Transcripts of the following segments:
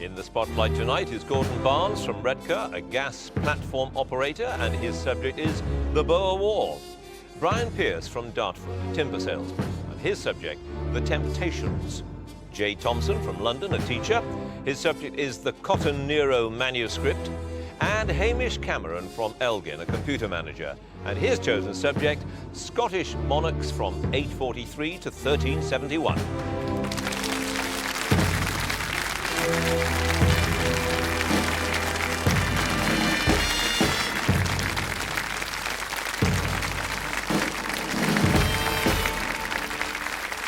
In the spotlight tonight is Gordon Barnes from Redcar, a gas platform operator, and his subject is the Boer War. Brian Pearce from Dartford, a timber salesman, and his subject, the Temptations. Jay Thompson from London, a teacher. His subject is the Cotton Nero Manuscript. And Hamish Cameron from Elgin, a computer manager. And his chosen subject, Scottish Monarchs from 843 to 1371.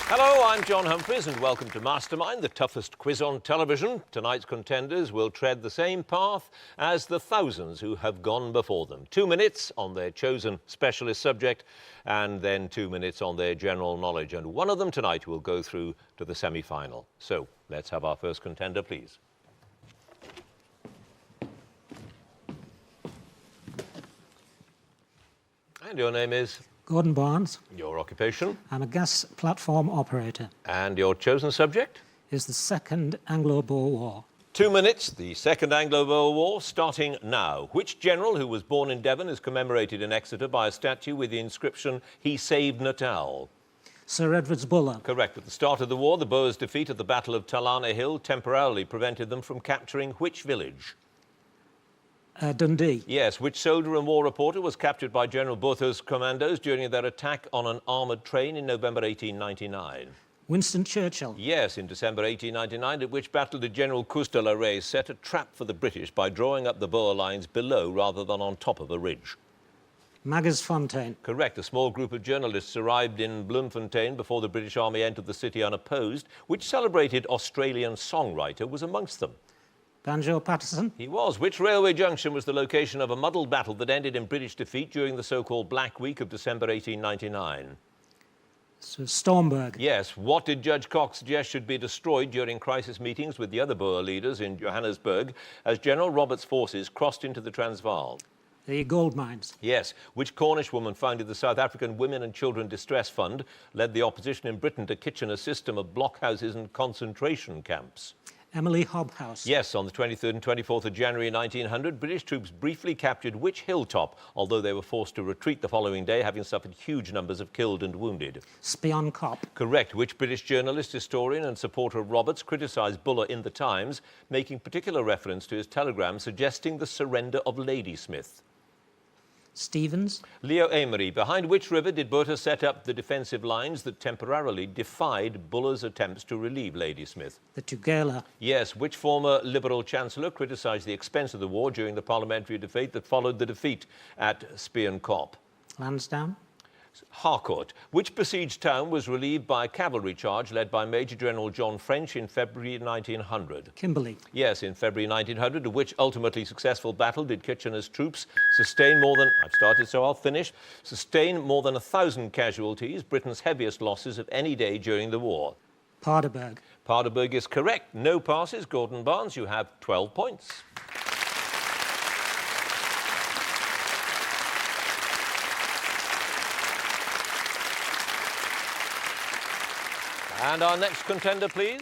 Hello, I'm John Humphreys and welcome to Mastermind, the toughest quiz on television. Tonight's contenders will tread the same path as the thousands who have gone before them. 2 minutes on their chosen specialist subject and then 2 minutes on their general knowledge. And one of them tonight will go through to the semi-final. So let's have our first contender, please. And your name is? Gordon Barnes. Your occupation? I'm a gas platform operator. And your chosen subject? Is the Second Anglo-Boer War. 2 minutes, the Second Anglo-Boer War, starting now. Which general who was born in Devon is commemorated in Exeter by a statue with the inscription, "He saved Natal"? Sir Edward's Buller. Correct. At the start of the war, the Boers' defeat at the Battle of Talana Hill temporarily prevented them from capturing which village? Dundee. Yes. Which soldier and war reporter was captured by General Botha's commandos during their attack on an armoured train in November 1899? Winston Churchill. Yes, in December 1899, at which battle did General Coos de la Rey set a trap for the British by drawing up the Boer lines below rather than on top of a ridge? Magersfontein. Correct. A small group of journalists arrived in Bloemfontein before the British Army entered the city unopposed. Which celebrated Australian songwriter was amongst them? Banjo Patterson. He was. Which railway junction was the location of a muddled battle that ended in British defeat during the so-called Black Week of December 1899? Sir Stormberg. Yes. What did Judge Cox suggest should be destroyed during crisis meetings with the other Boer leaders in Johannesburg as General Roberts' forces crossed into the Transvaal? The gold mines. Yes. Which Cornish woman founded the South African Women and Children Distress Fund, led the opposition in Britain to kitchen a system of blockhouses and concentration camps? Emily Hobhouse. Yes, on the 23rd and 24th of January 1900, British troops briefly captured which hilltop, although they were forced to retreat the following day, having suffered huge numbers of killed and wounded? Spion Kop. Correct. Which British journalist, historian and supporter of Roberts criticised Buller in The Times, making particular reference to his telegram suggesting the surrender of Ladysmith? Stevens. Leo Amery. Behind which river did Botha set up the defensive lines that temporarily defied Buller's attempts to relieve Ladysmith? The Tugela. Yes. Which former Liberal Chancellor criticised the expense of the war during the parliamentary debate that followed the defeat at Spion Kop? Lansdowne. Harcourt. Which besieged town was relieved by a cavalry charge led by Major General John French in February 1900? Kimberley. Yes, in February 1900, which ultimately successful battle did Kitchener's troops sustain more than... I've started, so I'll finish. Sustain more than 1,000 casualties, Britain's heaviest losses of any day during the war? Paardeberg. Paardeberg is correct. No passes. Gordon Barnes, you have 12 points. And our next contender, please.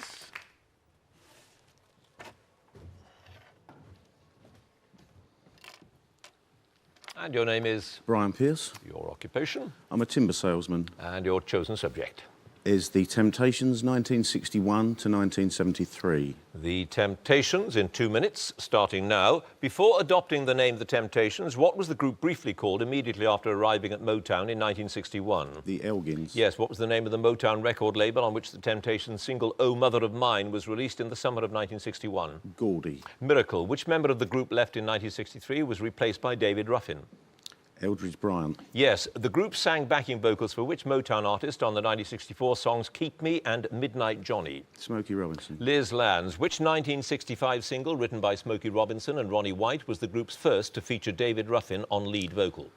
And your name is? Brian Pearce. Your occupation? I'm a timber salesman. And your chosen subject? Is the Temptations 1961 to 1973. The Temptations in 2 minutes, starting now. Before adopting the name The Temptations, what was the group briefly called immediately after arriving at Motown in 1961? The Elgins. Yes, what was the name of the Motown record label on which the Temptations' single Oh Mother of Mine was released in the summer of 1961? Gordy. Miracle. Which member of the group left in 1963 was replaced by David Ruffin? Eldridge Bryant. Yes, the group sang backing vocals for which Motown artist on the 1964 songs Keep Me and Midnight Johnny? Smokey Robinson. Liz Lands. Which 1965 single written by Smokey Robinson and Ronnie White was the group's first to feature David Ruffin on lead vocal?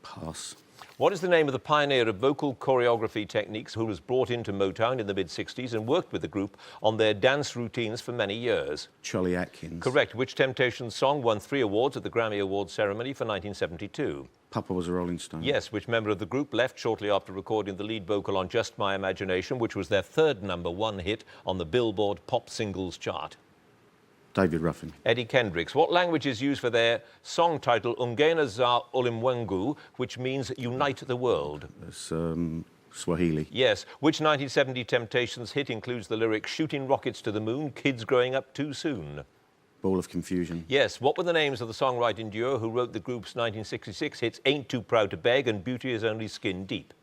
Pass. What is the name of the pioneer of vocal choreography techniques who was brought into Motown in the mid-60s and worked with the group on their dance routines for many years? Charlie Atkins. Correct. Which Temptations song won 3 awards at the Grammy Awards ceremony for 1972? Papa Was a Rolling Stone. Yes. Which member of the group left shortly after recording the lead vocal on Just My Imagination, which was their 3rd #1 hit on the Billboard Pop Singles chart? David Ruffin. Eddie Kendricks. What language is used for their song title Ungena za Ulimwengu, which means Unite the World? It's Swahili. Yes. Which 1970 Temptations hit includes the lyric Shooting Rockets to the Moon, Kids Growing Up Too Soon? Ball of Confusion. Yes. What were the names of the songwriting duo who wrote the group's 1966 hits Ain't Too Proud to Beg and Beauty Is Only Skin Deep?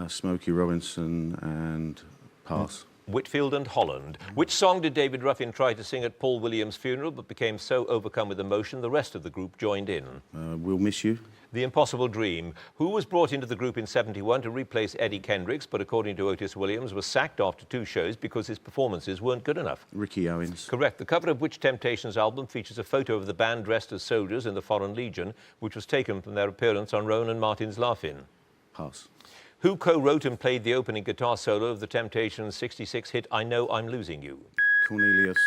Smokey Robinson and Pass. Whitfield and Holland. Which song did David Ruffin try to sing at Paul Williams' funeral but became so overcome with emotion the rest of the group joined in? We'll Miss You. The Impossible Dream. Who was brought into the group in '71 to replace Eddie Kendricks but according to Otis Williams was sacked after 2 shows because his performances weren't good enough? Ricky Owens. Correct. The cover of which Temptations album features a photo of the band dressed as soldiers in the Foreign Legion, which was taken from their appearance on Rowan & Martin's Laugh-In? Pass. Who co-wrote and played the opening guitar solo of the Temptations' '66 hit I Know I'm Losing You? Cornelius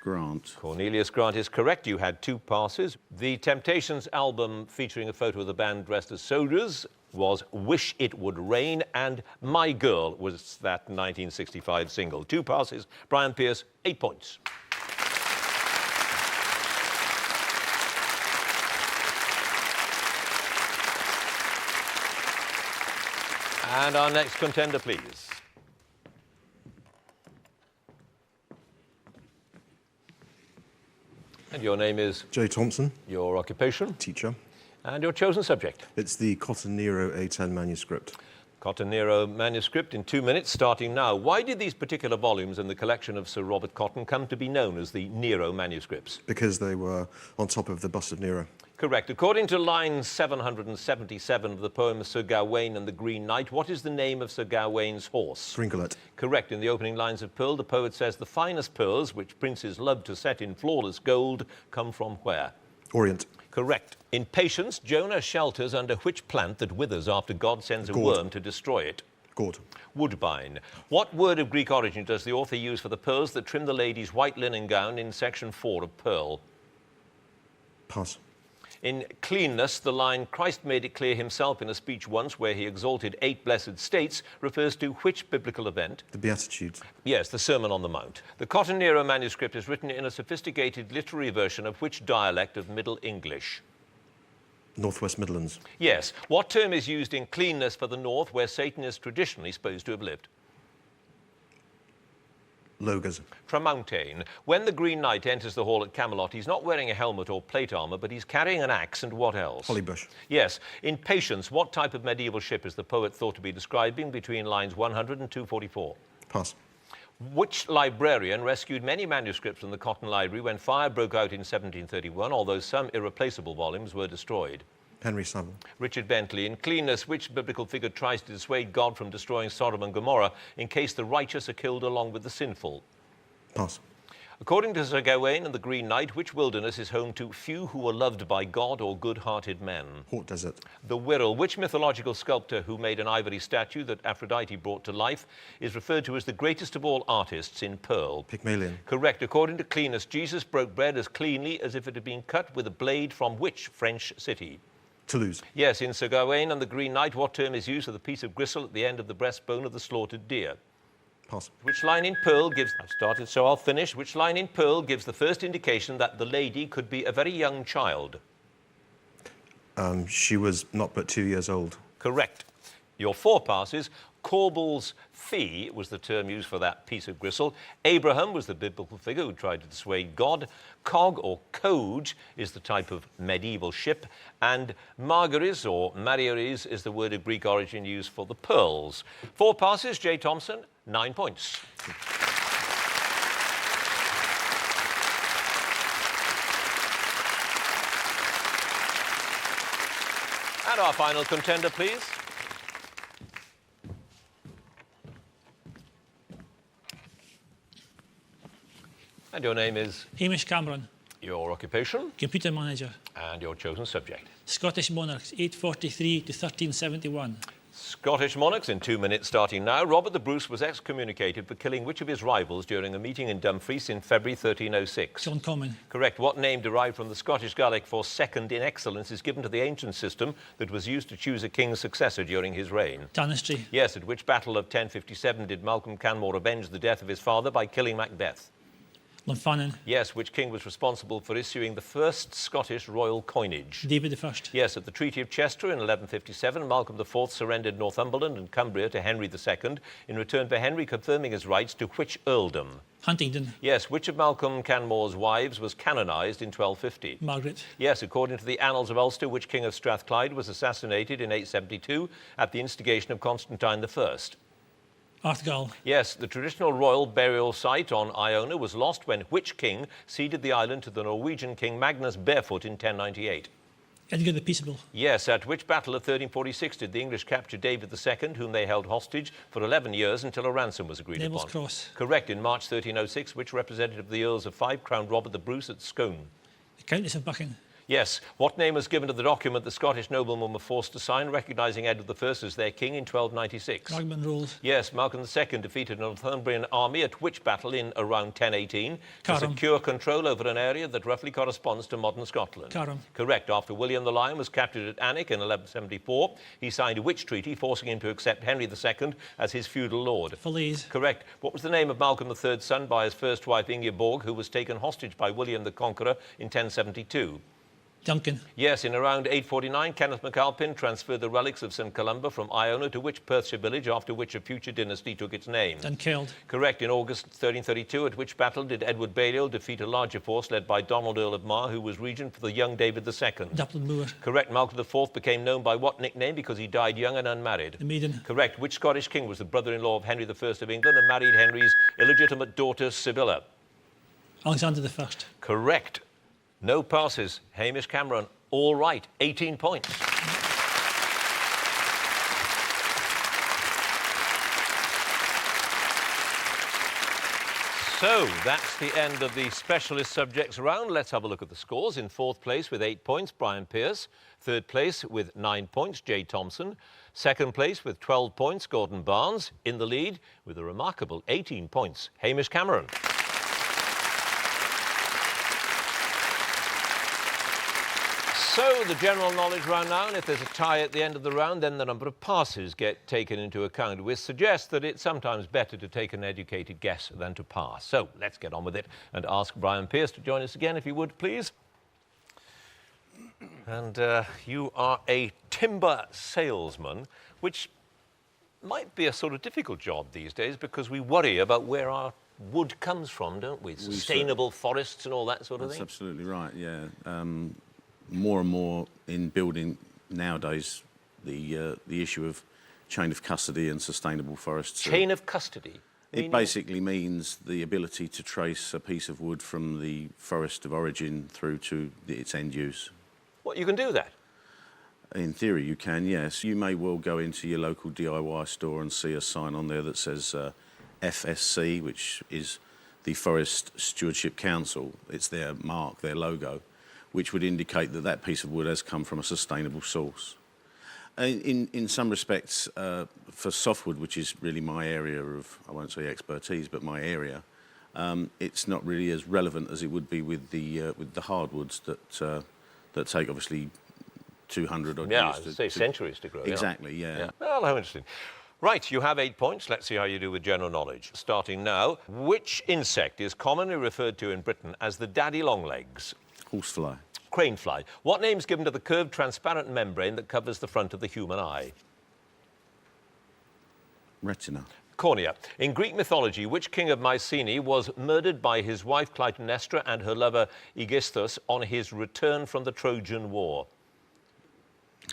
Grant. Cornelius Grant is correct. You had 2 passes. The Temptations album featuring a photo of the band dressed as soldiers was Wish It Would Rain, and My Girl was that 1965 single. 2 passes. Brian Pearce, 8 points. And our next contender, please. And your name is? J. Thompson. Your occupation? Teacher. And your chosen subject? It's the Cotton Nero A10 manuscript. Cotton Nero Manuscript in 2 minutes, starting now. Why did these particular volumes in the collection of Sir Robert Cotton come to be known as the Nero manuscripts? Because they were on top of the bust of Nero. Correct. According to line 777 of the poem Sir Gawain and the Green Knight, what is the name of Sir Gawain's horse? Trinkelet. Correct. In the opening lines of Pearl, the poet says, the finest pearls, which princes love to set in flawless gold, come from where? Orient. Correct. In Patience, Jonah shelters under which plant that withers after God sends a Gourd. worm to destroy it? Gourd. Woodbine. What word of Greek origin does the author use for the pearls that trim the lady's white linen gown in section 4 of Pearl? Pass. In Cleanness, the line, Christ made it clear himself in a speech once where he exalted 8 blessed states, refers to which biblical event? The Beatitudes. Yes, the Sermon on the Mount. The Cotton Nero manuscript is written in a sophisticated literary version of which dialect of Middle English? Northwest Midlands. Yes. What term is used in Cleanness for the North, where Satan is traditionally supposed to have lived? Logos. Tramountain. When the Green Knight enters the hall at Camelot, he's not wearing a helmet or plate armour, but he's carrying an axe and what else? Hollybush. Yes. In Patience, what type of medieval ship is the poet thought to be describing between lines 100 and 244? Pass. Which librarian rescued many manuscripts from the Cotton Library when fire broke out in 1731, although some irreplaceable volumes were destroyed? Henry Savile. Richard Bentley. In Cleanness, which biblical figure tries to dissuade God from destroying Sodom and Gomorrah in case the righteous are killed along with the sinful? Pass. According to Sir Gawain and the Green Knight, which wilderness is home to few who are loved by God or good-hearted men? Hort Desert. The Wirral. Which mythological sculptor who made an ivory statue that Aphrodite brought to life is referred to as the greatest of all artists in Pearl? Pygmalion. Correct. According to Cleanness, Jesus broke bread as cleanly as if it had been cut with a blade from which French city? Toulouse. Yes, in Sir Gawain and the Green Knight, what term is used for the piece of gristle at the end of the breastbone of the slaughtered deer? Pass. Which line in Pearl gives... I've started, so I'll finish. Which line in Pearl gives the first indication that the lady could be a very young child? She was not but 2 years old. Correct. Your 4 passes. Corbel's fee was the term used for that piece of gristle. Abraham was the biblical figure who tried to dissuade God. Cog or coge is the type of medieval ship. And margaris or marieris is the word of Greek origin used for the pearls. 4 passes, J. Thompson, 9 points. And our final contender, please. And your name is? Hamish Cameron. Your occupation Computer manager. and your chosen subject. Scottish Monarchs, 843 to 1371. Scottish Monarchs in 2 minutes starting now. Robert the Bruce was excommunicated for killing which of his rivals during a meeting in Dumfries in February 1306? John Comyn. Correct. What name derived from the Scottish Gaelic for second in excellence is given to the ancient system that was used to choose a king's successor during his reign? Tanistry. Yes, at which battle of 1057 did Malcolm Canmore avenge the death of his father by killing Macbeth? Lunfannon. Yes, which king was responsible for issuing the first Scottish royal coinage? David I. Yes, at the Treaty of Chester in 1157, Malcolm IV surrendered Northumberland and Cumbria to Henry II in return for Henry confirming his rights to which earldom? Huntingdon. Yes, which of Malcolm Canmore's wives was canonised in 1250? Margaret. Yes, according to the Annals of Ulster, which king of Strathclyde was assassinated in 872 at the instigation of Constantine I? Arthgal. Yes, the traditional royal burial site on Iona was lost when which king ceded the island to the Norwegian king Magnus Barefoot in 1098? Edgar the Peaceable. Yes, at which battle of 1346 did the English capture David II, whom they held hostage for 11 years until a ransom was agreed Neville's upon? Cross. Correct. In March 1306, which representative of the Earls of Fife crowned Robert the Bruce at Scone? The Countess of Buchan. Yes. What name was given to the document the Scottish noblemen were forced to sign, recognising Edward I as their king in 1296? Ragman Rolls. Yes. Malcolm II defeated a Northumbrian army at which battle in around 1018 to Carham. secure control over an area that roughly corresponds to modern Scotland? Carham. Correct. After William the Lion was captured at Alnwick in 1174, he signed which treaty forcing him to accept Henry II as his feudal lord? Falaise. Correct. What was the name of Malcolm III's son by his first wife Ingeborg, who was taken hostage by William the Conqueror in 1072? Duncan. Yes, in around 849, Kenneth MacAlpin transferred the relics of St Columba from Iona to which Perthshire village, after which a future dynasty took its name? Dunkeld. Correct. In August 1332, at which battle did Edward Balliol defeat a larger force led by Donald Earl of Mar, who was regent for the young David II? Dublin Moor. Correct. Malcolm IV became known by what nickname because he died young and unmarried? The Maiden. Correct. Which Scottish king was the brother-in-law of Henry I of England and married Henry's illegitimate daughter Sibylla? Alexander I. Correct. No passes. Hamish Cameron. All right. 18 points. So that's the end of the specialist subjects round. Let's have a look at the scores. In fourth place with 8 points, Brian Pearce. Third place with 9 points, Jay Thompson. Second place with 12 points, Gordon Barnes. In the lead with a remarkable 18 points, Hamish Cameron. So the general knowledge round now, and if there's a tie at the end of the round, then the number of passes get taken into account, which suggests that it's sometimes better to take an educated guess than to pass. So let's get on with it and ask Brian Pearce to join us again, if you would, please. And you are a timber salesman, which might be a sort of difficult job these days because we worry about where our wood comes from, don't we? Sustainable forests and all that sort of thing. That's absolutely right, yeah. More and more in building nowadays, the issue of chain of custody and sustainable forests. Chain of custody? It basically means the ability to trace a piece of wood from the forest of origin through to its end use. What, you can do that? In theory, you can, yes. You may well go into your local DIY store and see a sign on there that says FSC, which is the Forest Stewardship Council. It's their mark, their logo, which would indicate that that piece of wood has come from a sustainable source. In some respects, for softwood, which is really my area of, I won't say expertise, but my area, it's not really as relevant as it would be with the hardwoods that take obviously 200 odd yeah, years. say centuries to grow. Exactly, yeah. Well, how interesting. Right, you have 8 points. Let's see how you do with general knowledge. Starting now, which insect is commonly referred to in Britain as the daddy longlegs? Horsefly. Cranefly. What name is given to the curved transparent membrane that covers the front of the human eye? Retina. Cornea. In Greek mythology, which king of Mycenae was murdered by his wife Clytemnestra and her lover Aegisthus on his return from the Trojan War?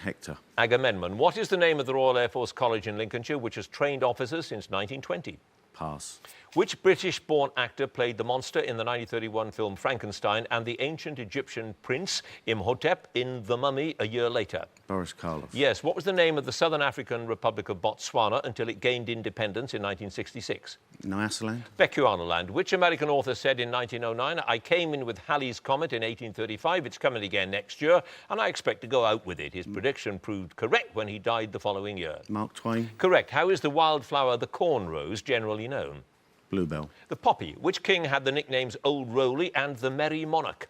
Hector. Agamemnon. What is the name of the Royal Air Force College in Lincolnshire, which has trained officers since 1920? Pass. Which British-born actor played the monster in the 1931 film Frankenstein and the ancient Egyptian prince Imhotep in The Mummy a year later? Boris Karloff. Yes. What was the name of the Southern African Republic of Botswana until it gained independence in 1966? Nyasaland. Bechuanaland. Which American author said in 1909, I came in with Halley's Comet in 1835, it's coming again next year, and I expect to go out with it. His prediction proved correct when he died the following year. Mark Twain. Correct. How is the wildflower, the corn rose, generally known? Bluebell. The poppy. Which king had the nicknames Old Rowley and the Merry Monarch?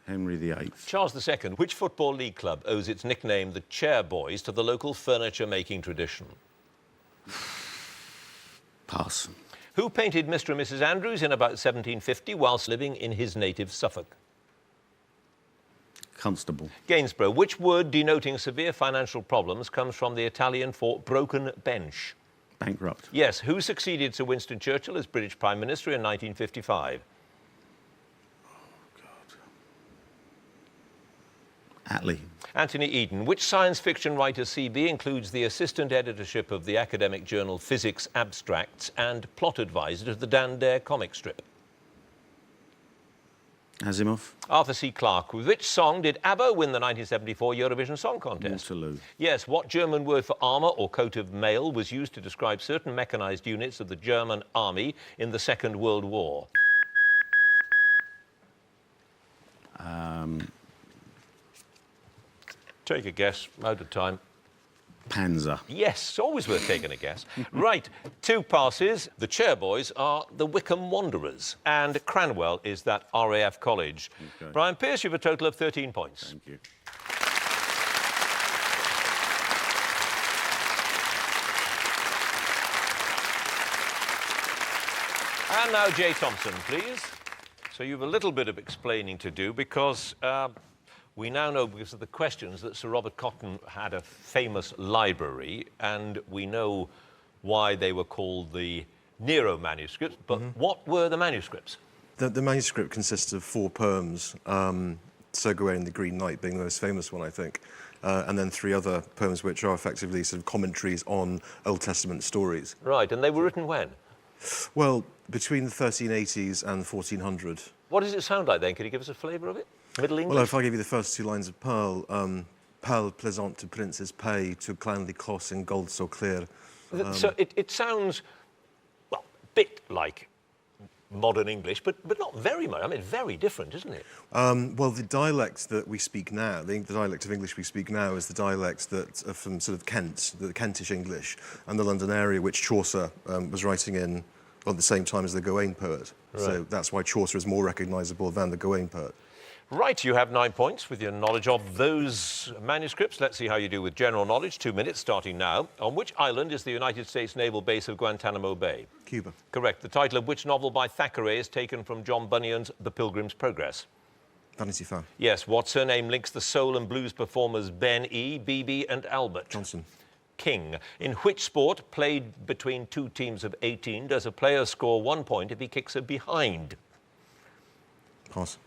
Henry VIII. Charles II. Which football league club owes its nickname the Chair Boys to the local furniture-making tradition? Pass. Who painted Mr. and Mrs. Andrews in about 1750 whilst living in his native Suffolk? Constable. Gainsborough. Which word denoting severe financial problems comes from the Italian for broken bench? Bankrupt. Yes. Who succeeded Sir Winston Churchill as British Prime Minister in 1955? Attlee. Anthony Eden. Which science fiction writer CB includes the assistant editorship of the academic journal Physics Abstracts and plot advisor to the Dan Dare comic strip? Asimov. Arthur C. Clarke. With which song did ABBA win the 1974 Eurovision Song Contest? Waterloo. Yes. What German word for armour or coat of mail was used to describe certain mechanised units of the German army in the Second World War? Take a guess. Out of time. Panzer. Yes, it's always worth taking a guess. Right, 2 passes. The Chairboys are the Wickham Wanderers, and Cranwell is that RAF college. Okay. Brian Pearce, you have a total of 13 points. Thank you. And now Jay Thompson, please. So you have a little bit of explaining to do because we now know, because of the questions, that Sir Robert Cotton had a famous library, and we know why they were called the Nero Manuscripts, but what were the manuscripts? The manuscript consists of 4 poems, Sir Gawain and the Green Knight being the most famous one, I think, and then 3 other poems which are effectively sort of commentaries on Old Testament stories. Right, and they were written when? Well, between the 1380s and 1400. What does it sound like then? Can you give us a flavour of it? Middle English? Well, if I give you the first 2 lines of Pearl, Pearl plaisant to princes pay, to clanly cross in gold so clear. So it sounds, well, a bit like modern English, but not very much. I mean, very different, isn't it? Well, the dialect that we speak now, the dialect of English we speak now is the dialect that are from sort of Kent, the Kentish English, and the London area, which Chaucer was writing in at the same time as the Gawain poet. Right. So that's why Chaucer is more recognisable than the Gawain poet. Right, you have 9 points with your knowledge of those manuscripts. Let's see how you do with general knowledge. 2 minutes, starting now. On which island is the United States naval base of Guantanamo Bay? Cuba. Correct. The title of which novel by Thackeray is taken from John Bunyan's The Pilgrim's Progress? Vanity Fair. Yes. What surname links the soul and blues performers Ben E., BB and Albert? Johnson. King. In which sport, played between 2 teams of 18, does a player score 1 point if he kicks a behind? Pass.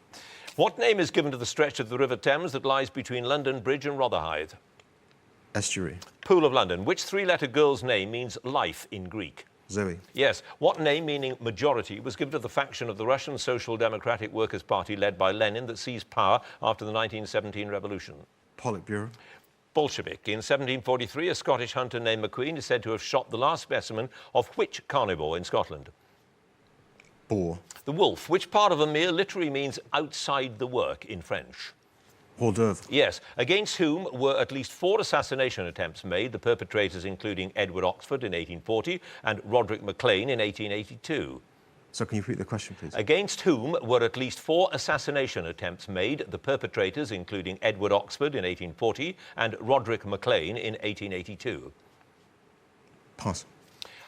What name is given to the stretch of the River Thames that lies between London Bridge and Rotherhithe? Estuary. Pool of London. Which 3-letter girl's name means life in Greek? Zoe. Yes. What name, meaning majority, was given to the faction of the Russian Social Democratic Workers' Party led by Lenin that seized power after the 1917 revolution? Politburo. Bolshevik. In 1743, a Scottish hunter named McQueen is said to have shot the last specimen of which carnivore in Scotland? Boar. The wolf. Which part of a meal literally means outside the work in French? Hors d'oeuvre. Yes. Against whom were at least 4 assassination attempts made, the perpetrators including Edward Oxford in 1840 and Roderick Maclean in 1882? So can you repeat the question, please? Against whom were at least 4 assassination attempts made, the perpetrators including Edward Oxford in 1840 and Roderick Maclean in 1882? Pass.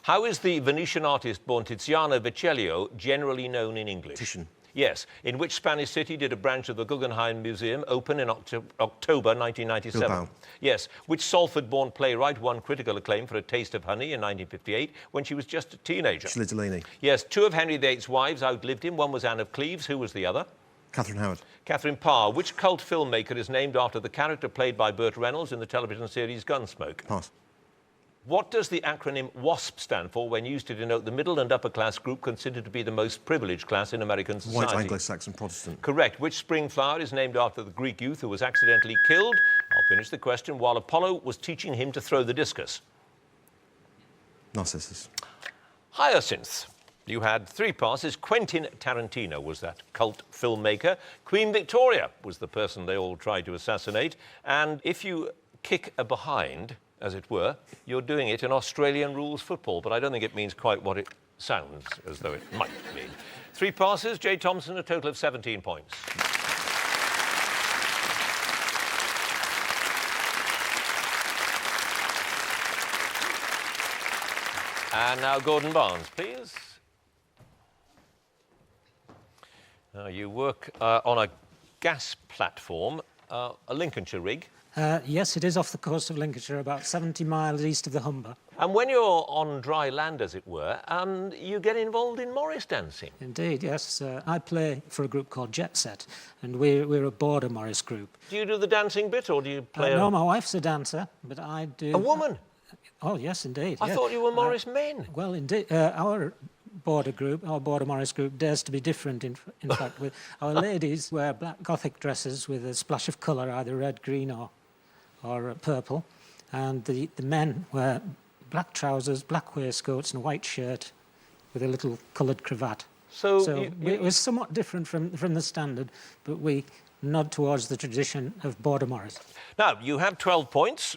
How is the Venetian artist born Tiziano Vecellio generally known in English? Titian. Yes. In which Spanish city did a branch of the Guggenheim Museum open in October 1997? Bilbao. Yes. Which Salford-born playwright won critical acclaim for A Taste of Honey in 1958 when she was just a teenager? Shirley Delaney. Yes. 2 of Henry VIII's wives outlived him. One was Anne of Cleves. Who was the other? Catherine Howard. Catherine Parr. Which cult filmmaker is named after the character played by Burt Reynolds in the television series Gunsmoke? Pass. What does the acronym WASP stand for when used to denote the middle and upper class group considered to be the most privileged class in American society? White Anglo-Saxon Protestant. Correct. Which spring flower is named after the Greek youth who was accidentally killed? I'll finish the question while Apollo was teaching him to throw the discus. Narcissus. Hyacinth. You had 3 passes. Quentin Tarantino was that cult filmmaker. Queen Victoria was the person they all tried to assassinate. And if you kick a behind, as it were, you're doing it in Australian rules football, but I don't think it means quite what it sounds as though it might mean. 3 passes. J. Thompson, a total of 17 points. And now Gordon Barnes, please. Now you work on a gas platform, a Lincolnshire rig. Yes, it is off the coast of Lincolnshire, about 70 miles east of the Humber. And when you're on dry land, as it were, you get involved in Morris dancing. Indeed, yes. I play for a group called Jet Set, and we're a border Morris group. Do you do the dancing bit, or do you play No, my wife's a dancer, but I do... A woman? Oh, yes, indeed. I thought you were Morris men. Well, indeed, our border Morris group, dares to be different. In fact, our ladies wear black Gothic dresses with a splash of colour, either red, green or purple, and the men wear black trousers, black waistcoats and a white shirt with a little coloured cravat. So we're somewhat different from the standard, but we nod towards the tradition of border Morris. Now, you have 12 points.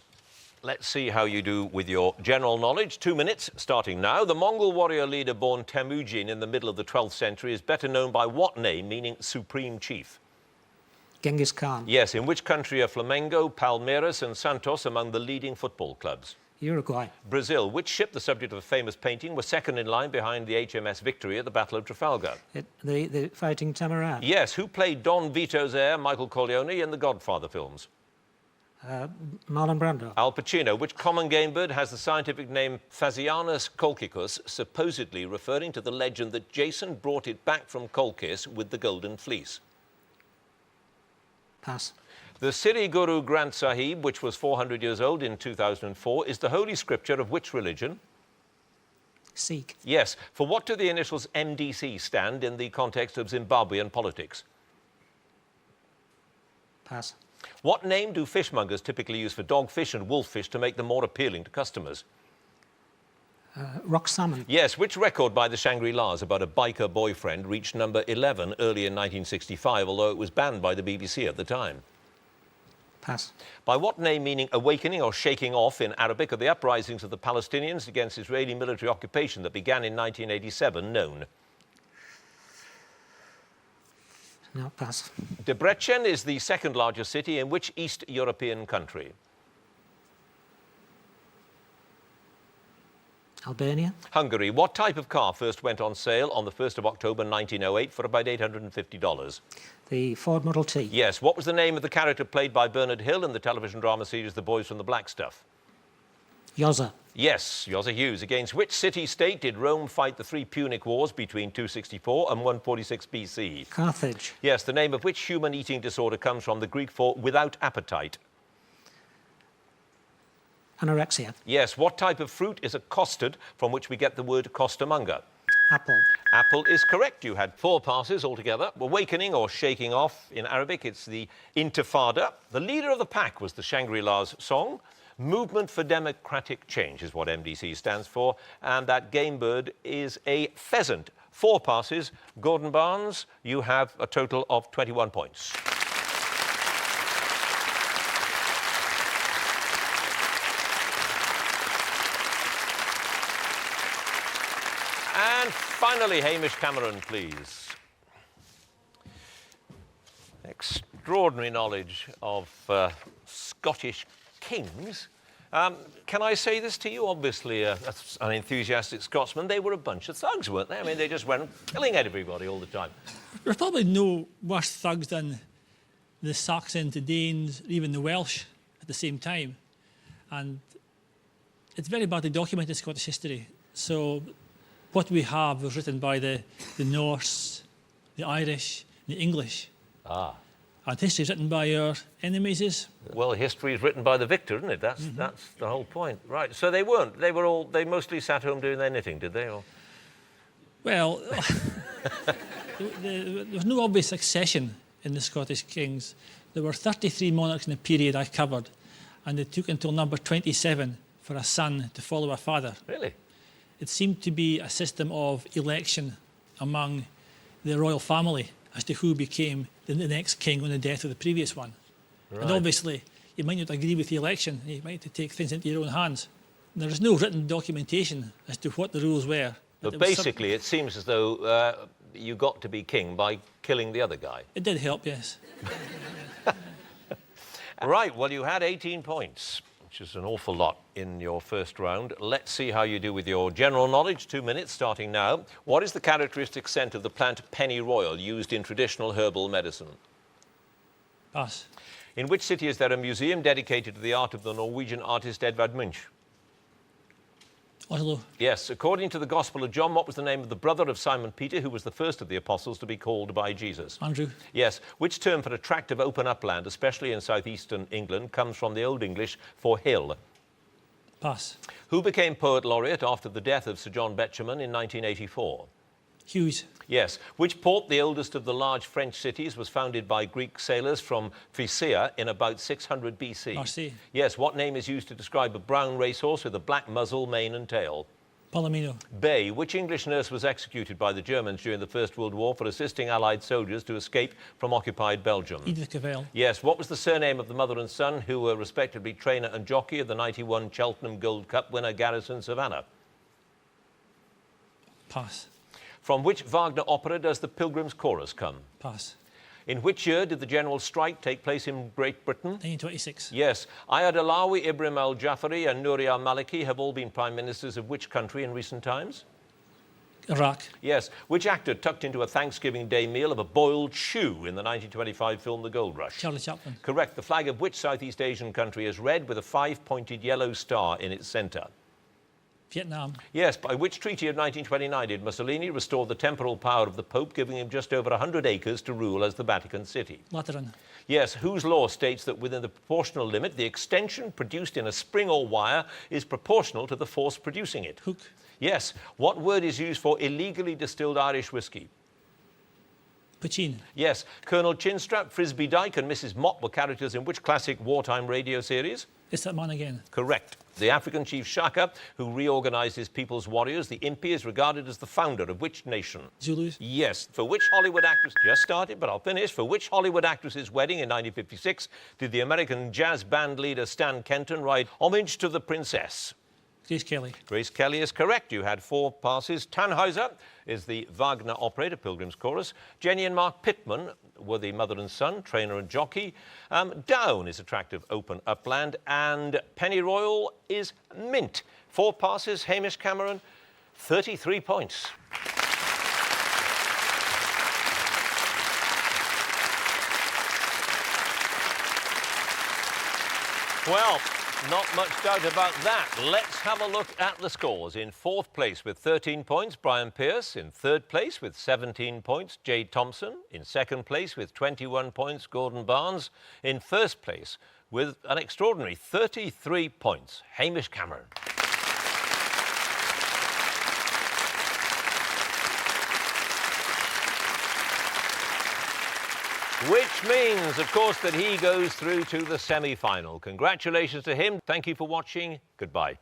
Let's see how you do with your general knowledge. 2 minutes, starting now. The Mongol warrior leader born Temujin in the middle of the 12th century is better known by what name, meaning supreme chief? Genghis Khan. Yes, in which country are Flamengo, Palmeiras and Santos among the leading football clubs? Uruguay. Brazil. Which ship, the subject of a famous painting, was second in line behind the HMS Victory at the Battle of Trafalgar? The Fighting Tamarack. Yes. Who played Don Vito's heir, Michael Corleone, in the Godfather films? Marlon Brando. Al Pacino. Which common game bird has the scientific name Phasianus colchicus, supposedly referring to the legend that Jason brought it back from Colchis with the golden fleece? Pass. The Sri Guru Granth Sahib, which was 400 years old in 2004, is the holy scripture of which religion? Sikh. Yes. For what do the initials MDC stand in the context of Zimbabwean politics? Pass. What name do fishmongers typically use for dogfish and wolffish to make them more appealing to customers? Rock salmon. Yes. Which record by the Shangri-Las about a biker boyfriend reached number 11 early in 1965, although it was banned by the BBC at the time? Pass. By what name, meaning awakening or shaking off in Arabic, are the uprisings of the Palestinians against Israeli military occupation that began in 1987 known? No, pass. Debrecen is the second largest city in which East European country? Albania. Hungary. What type of car first went on sale on the 1st of October 1908 for about $850? The Ford Model T. Yes. What was the name of the character played by Bernard Hill in the television drama series The Boys from the Black Stuff? Yozza. Yes, Yozza Hughes. Against which city-state did Rome fight the 3 Punic Wars between 264 and 146 BC? Carthage. Yes. The name of which human eating disorder comes from the Greek for without appetite? Anorexia. Yes. What type of fruit is a custard from which we get the word costermonger? Apple. Apple is correct. You had 4 passes altogether. Awakening or shaking off in Arabic, it's the Intifada. The leader of the pack was the Shangri-Las song. Movement for Democratic Change is what MDC stands for. And that game bird is a pheasant. 4 passes. Gordon Barnes, you have a total of 21 points. And finally, Hamish Cameron, please. Extraordinary knowledge of Scottish kings. Can I say this to you? Obviously, an enthusiastic Scotsman. They were a bunch of thugs, weren't they? I mean, they just went killing everybody all the time. There's probably no worse thugs than the Saxons, the Danes, even the Welsh at the same time. And it's very badly documented Scottish history. So what we have was written by the Norse, the Irish, the English. Ah. And history is written by our enemies. Well, history is written by the victor, isn't it? That's the whole point. Right, so they weren't. They mostly sat home doing their knitting, did they? Or? Well, there was no obvious succession in the Scottish kings. There were 33 monarchs in the period I covered, and it took until number 27 for a son to follow a father. Really? It seemed to be a system of election among the royal family as to who became the next king on the death of the previous one. Right. And obviously, you might not agree with the election. You might have to take things into your own hands. There is no written documentation as to what the rules were. But basically, it seems as though you got to be king by killing the other guy. It did help, yes. Right, well, you had 18 points, which is an awful lot in your first round. Let's see how you do with your general knowledge. 2 minutes, starting now. What is the characteristic scent of the plant pennyroyal used in traditional herbal medicine? Pass. In which city is there a museum dedicated to the art of the Norwegian artist Edvard Munch? Oslo. Yes, according to the Gospel of John, what was the name of the brother of Simon Peter, who was the first of the apostles to be called by Jesus? Andrew. Yes, which term for a tract of open upland, especially in southeastern England, comes from the Old English for hill? Pass. Who became Poet Laureate after the death of Sir John Betjeman in 1984? Hughes. Yes. Which port, the oldest of the large French cities, was founded by Greek sailors from Phoenicia in about 600 BC? Marseille. Yes. What name is used to describe a brown racehorse with a black muzzle, mane and tail? Palomino. Bay. Which English nurse was executed by the Germans during the First World War for assisting Allied soldiers to escape from occupied Belgium? Edith Cavell. Yes. What was the surname of the mother and son who were respectively trainer and jockey of the 91 Cheltenham Gold Cup winner Garrison Savannah? Pass. From which Wagner opera does the Pilgrim's Chorus come? Pass. In which year did the general strike take place in Great Britain? 1926. Yes. Ayad Alawi, Ibrahim al-Jafari and Nouri al-Maliki have all been prime ministers of which country in recent times? Iraq. Yes. Which actor tucked into a Thanksgiving Day meal of a boiled shoe in the 1925 film The Gold Rush? Charlie Chaplin. Correct. The flag of which Southeast Asian country is red with a 5-pointed yellow star in its centre? Vietnam. Yes. By which treaty of 1929 did Mussolini restore the temporal power of the Pope, giving him just over 100 acres to rule as the Vatican City? Lateran. Yes. Whose law states that within the proportional limit, the extension produced in a spring or wire is proportional to the force producing it? Hook. Yes. What word is used for illegally distilled Irish whiskey? Pachin. Yes. Colonel Chinstrap, Frisbee Dyke and Mrs. Mott were characters in which classic wartime radio series? It's that man again. Correct. The African chief Shaka, who reorganized his people's warriors, the Impi, is regarded as the founder of which nation? Zulus. Yes. For which Hollywood actress, just started, but I'll finish. For which Hollywood actress's wedding in 1956 did the American jazz band leader Stan Kenton write Homage to the Princess? Grace Kelly. Grace Kelly is correct. You had 4 passes. Tannhäuser is the Wagner operator, Pilgrim's Chorus. Jenny and Mark Pittman were the mother and son, trainer and jockey. Down is a tract of open upland. And pennyroyal is mint. 4 passes. Hamish Cameron, 33 points. Well, not much doubt about that. Let's have a look at the scores. In 4th place with 13 points, Brian Pearce. In 3rd place with 17 points, Jay Thompson. In 2nd place with 21 points, Gordon Barnes. In 1st place with an extraordinary 33 points, Hamish Cameron. Which means, of course, that he goes through to the semi-final. Congratulations to him. Thank you for watching. Goodbye.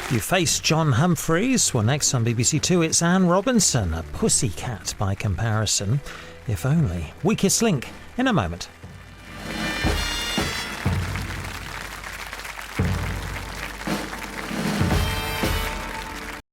You face John Humphreys. Well, next on BBC Two, it's Anne Robinson, a pussycat by comparison. If only. Weakest link in a moment.